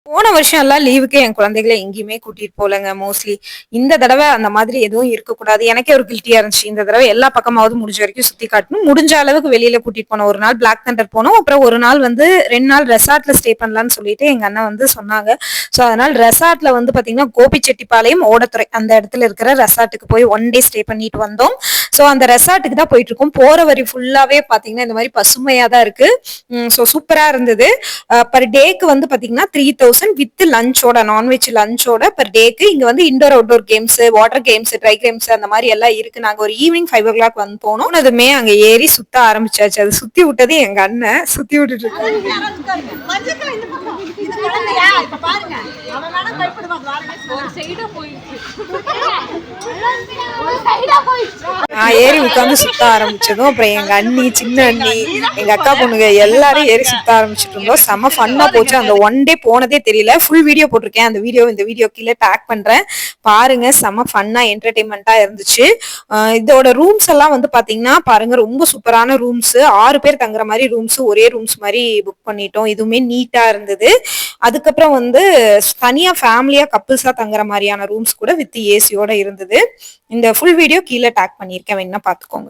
போன வருஷம் எல்லாம் லீவுக்கு என் குழந்தைகளை எங்கேயுமே கூட்டிட்டு போலங்க மோஸ்ட்லி. இந்த தடவை அந்த மாதிரி எதுவும் இருக்கக்கூடாது. எனக்கே ஒரு கில்ட்டியா இருந்துச்சு. இந்த தடவை எல்லா பக்கமாவது முடிஞ்ச வரைக்கும் சுத்தி காட்டணும். முடிஞ்ச அளவுக்கு வெளியில கூட்டிட்டு போனோம். ஒரு நாள் பிளாக் தண்டர் போனோம். அப்புறம் ஒரு நாள் வந்து 2 நாள் ரெசார்ட்ல ஸ்டே பண்ணலாம்னு சொல்லிட்டு எங்க அண்ணன் வந்து சொன்னாங்க. ஸோ அதனால ரெசார்ட்ல வந்து பாத்தீங்கன்னா கோபிச்செட்டிப்பாளையம், ஓடத்துறை அந்த இடத்துல இருக்கிற ரெசார்ட்டுக்கு போய் 1 டே ஸ்டே பண்ணிட்டு வந்தோம். ஸோ அந்த ரெசார்ட்டுக்கு தான் போயிட்டு இருக்கோம். போற வழி ஃபுல்லாவே பாத்தீங்கன்னா இந்த மாதிரி பசுமையா தான் இருக்கு. ஸோ சூப்பரா இருந்தது. பர் டேக்கு வந்து பாத்தீங்கன்னா 3000 வித் லஞ்சோட நான்வெஜ் லஞ்சோட பர் டேக்கு. இங்க வந்து indoor outdoor games, water games, dry games அந்த மாதிரி எல்லாம் இருக்கு. நாங்க ஒரு ஈவினிங் 5 o'clock வந்து போனோம். அதுமே அங்க ஏறி சுத்த ஆரம்பிச்சாச்சு. அது சுத்தி விட்டது எங்க அண்ணன் சுத்தி விட்டுட்டு நான் ஏறி உட்காந்து சுத்த ஆரம்பிச்சதும் அப்புறம் எங்க அண்ணி, சின்ன அண்ணி, எங்க அக்கா பொண்ணுங்க எல்லாரும் ஏறி சுத்த ஆரம்பிச்சுட்டு இருந்தோம். செம்ம ஃபன்னா போச்சு. அந்த 1 டே போனதே தெரியல. ஃபுல் வீடியோ போட்டிருக்கேன். அந்த இந்த வீடியோ கீழே டேக் பண்றேன், பாருங்க. செம்ம ஃபன்னா என்டர்டைன்மெண்டா இருந்துச்சு. இதோட ரூம்ஸ் எல்லாம் வந்து பாத்தீங்கன்னா பாருங்க, ரொம்ப சூப்பரான ரூம்ஸ். 6 பேர் தங்குற மாதிரி ரூம்ஸ், ஒரே ரூம்ஸ் மாதிரி புக் பண்ணிட்டோம். இதுவுமே நீட்டா இருந்தது. அதுக்கப்புறம் வந்து தனியா ஃபேமிலியா கப்பிள்ஸா தங்குற மாதிரியான ரூம்ஸ் கூட வித் ஏசியோட இருந்தது. இந்த ஃபுல் வீடியோ கீழே டேக் பண்ணியிருக்கேன், வேணா பாத்துக்கோங்க.